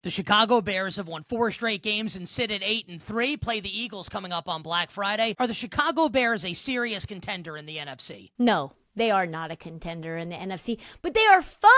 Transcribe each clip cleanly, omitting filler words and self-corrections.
The Chicago Bears have won 4 straight games and sit at 8-3, play the Eagles coming up on Black Friday. Are the Chicago Bears a serious contender in the NFC? No, they are not a contender in the NFC, but they are fun.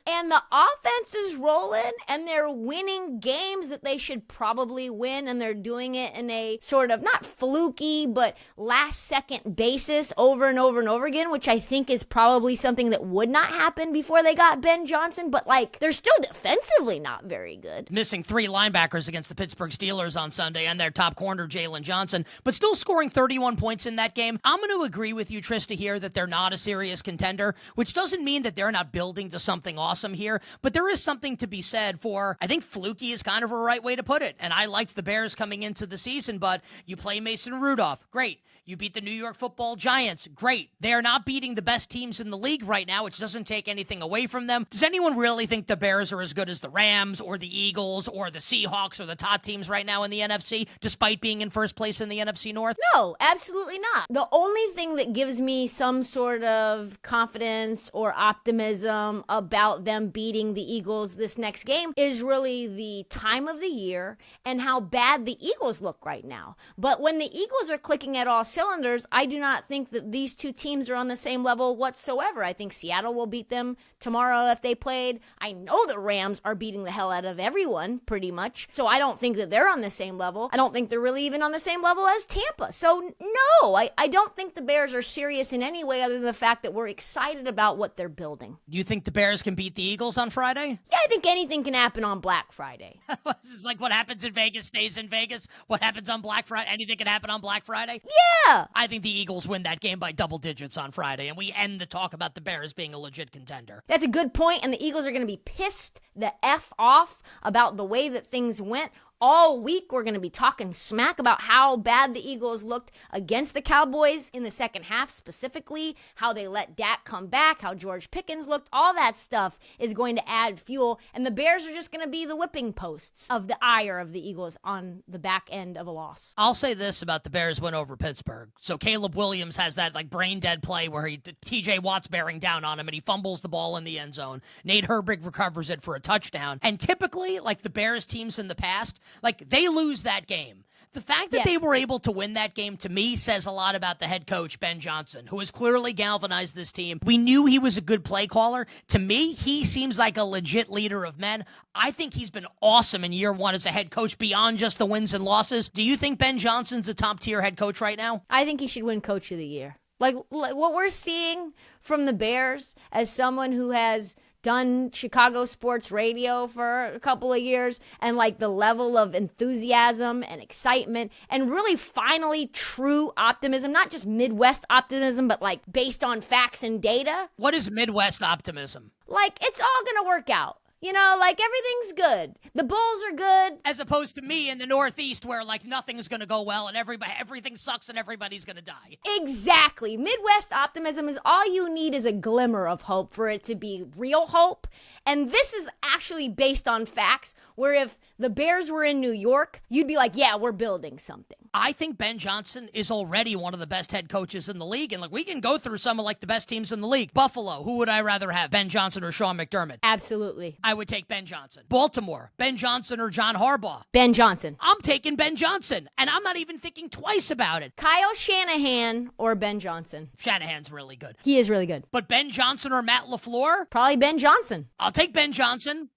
And the offense is rolling, and they're winning games that they should probably win, and they're doing it in a sort of not fluky, but last-second basis over and over and over again, which I think is probably something that would not happen before they got Ben Johnson, but, they're still defensively not very good. Missing 3 linebackers against the Pittsburgh Steelers on Sunday and their top corner, Jalen Johnson, but still scoring 31 points in that game. I'm going to agree with you, Trysta, here that they're not a serious contender, which doesn't mean that they're not building to something awesome here, but there is something to be said for, I think fluky is kind of a right way to put it, and I liked the Bears coming into the season, but you play Mason Rudolph, great. You beat the New York Football Giants, great. They are not beating the best teams in the league right now, which doesn't take anything away from them. Does anyone really think the Bears are as good as the Rams or the Eagles or the Seahawks or the top teams right now in the NFC, despite being in first place in the NFC North? No, absolutely not. The only thing that gives me some sort of confidence or optimism about them beating the Eagles this next game is really the time of the year and how bad the Eagles look right now. But when the Eagles are clicking at all cylinders, I do not think that these two teams are on the same level whatsoever. I think Seattle will beat them tomorrow if they played. I know the Rams are beating the hell out of everyone, pretty much. So I don't think that they're on the same level. I don't think they're really even on the same level as Tampa. So no, I don't think the Bears are serious in any way other than the fact that we're excited about what they're building. Do you think the Bears can beat the Eagles on Friday? Yeah, I think anything can happen on Black Friday. This is like what happens in Vegas stays in Vegas. What happens on Black Friday? Anything can happen on Black Friday? Yeah. I think the Eagles win that game by double digits on Friday, and we end the talk about the Bears being a legit contender. That's a good point, and the Eagles are going to be pissed the F off about the way that things went. All week, we're going to be talking smack about how bad the Eagles looked against the Cowboys in the second half specifically, how they let Dak come back, how George Pickens looked. All that stuff is going to add fuel, and the Bears are just going to be the whipping posts of the ire of the Eagles on the back end of a loss. I'll say this about the Bears win over Pittsburgh. So Caleb Williams has that brain-dead play where TJ Watt's bearing down on him, and he fumbles the ball in the end zone. Nate Herbig recovers it for a touchdown. And typically, the Bears teams in the past, they lose that game. The fact that they were able to win that game, to me, says a lot about the head coach, Ben Johnson, who has clearly galvanized this team. We knew he was a good play caller. To me, he seems like a legit leader of men. I think he's been awesome in year one as a head coach beyond just the wins and losses. Do you think Ben Johnson's a top-tier head coach right now? I think he should win Coach of the Year. Like what we're seeing from the Bears as someone who has done Chicago sports radio for a couple of years, and the level of enthusiasm and excitement and really finally true optimism, not just Midwest optimism, but based on facts and data. What is Midwest optimism? It's all going to work out. Everything's good. The Bulls are good. As opposed to me in the Northeast where, nothing's going to go well and everything sucks and everybody's going to die. Exactly. Midwest optimism is all you need is a glimmer of hope for it to be real hope. And this is actually based on facts, where if the Bears were in New York, you'd be like, yeah, we're building something. I think Ben Johnson is already one of the best head coaches in the league. And we can go through some of the best teams in the league. Buffalo, who would I rather have, Ben Johnson or Sean McDermott? Absolutely. I would take Ben Johnson. Baltimore, Ben Johnson or John Harbaugh? Ben Johnson. I'm taking Ben Johnson, and I'm not even thinking twice about it. Kyle Shanahan or Ben Johnson? Shanahan's really good. He is really good. But Ben Johnson or Matt LaFleur? Probably Ben Johnson. I'll take Ben Johnson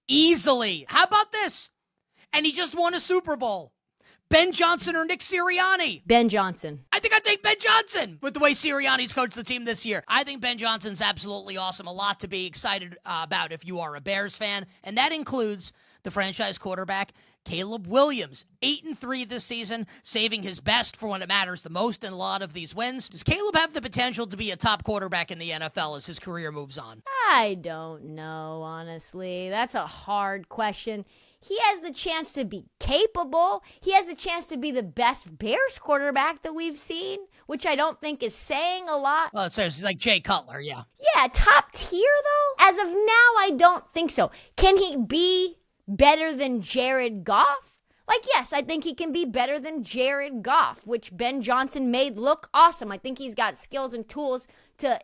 easily. How about this? And he just won a Super Bowl. Ben Johnson or Nick Sirianni? Ben Johnson. I think I'd take Ben Johnson with the way Sirianni's coached the team this year. I think Ben Johnson's absolutely awesome. A lot to be excited about if you are a Bears fan. And that includes the franchise quarterback, Caleb Williams. 8-3 this season, saving his best for when it matters the most in a lot of these wins. Does Caleb have the potential to be a top quarterback in the NFL as his career moves on? I don't know, honestly. That's a hard question. He has the chance to be capable. He has the chance to be the best Bears quarterback that we've seen, which I don't think is saying a lot. Well, it's like Jay Cutler, yeah. Yeah, top tier, though? As of now, I don't think so. Can he be better than Jared Goff? Yes, I think he can be better than Jared Goff, which Ben Johnson made look awesome. I think he's got skills and tools to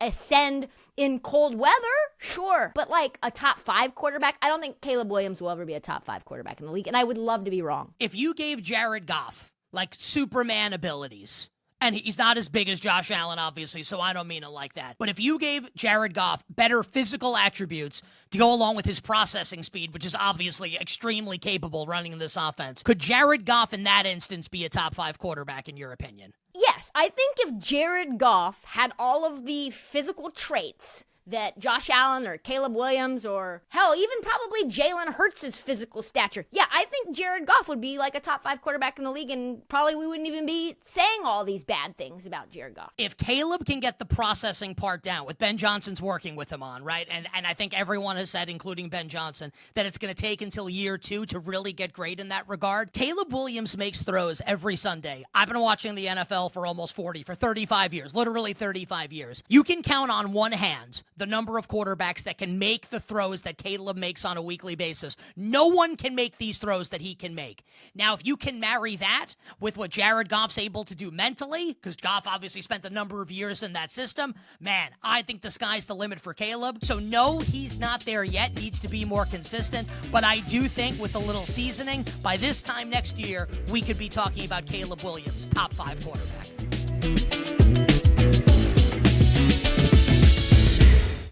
ascend in cold weather, sure. But like a top 5 quarterback, I don't think Caleb Williams will ever be a top 5 quarterback in the league, and I would love to be wrong. If you gave Jared Goff like Superman abilities, and he's not as big as Josh Allen, obviously, so I don't mean it like that. But if you gave Jared Goff better physical attributes to go along with his processing speed, which is obviously extremely capable running this offense, could Jared Goff in that instance be a top 5 quarterback in your opinion? Yes, I think if Jared Goff had all of the physical traits that Josh Allen or Caleb Williams or, hell, even probably Jalen Hurts' physical stature. Yeah, I think Jared Goff would be like a top 5 quarterback in the league, and probably we wouldn't even be saying all these bad things about Jared Goff. If Caleb can get the processing part down, with Ben Johnson's working with him on, right? And I think everyone has said, including Ben Johnson, that it's going to take until year 2 to really get great in that regard. Caleb Williams makes throws every Sunday. I've been watching the NFL for almost 35 years, literally 35 years. You can count on one hand the number of quarterbacks that can make the throws that Caleb makes on a weekly basis. No one can make these throws that he can make. Now, if you can marry that with what Jared Goff's able to do mentally, because Goff obviously spent a number of years in that system, man, I think the sky's the limit for Caleb. So no, he's not there yet, needs to be more consistent, but I do think with a little seasoning, by this time next year, we could be talking about Caleb Williams, top 5 quarterback.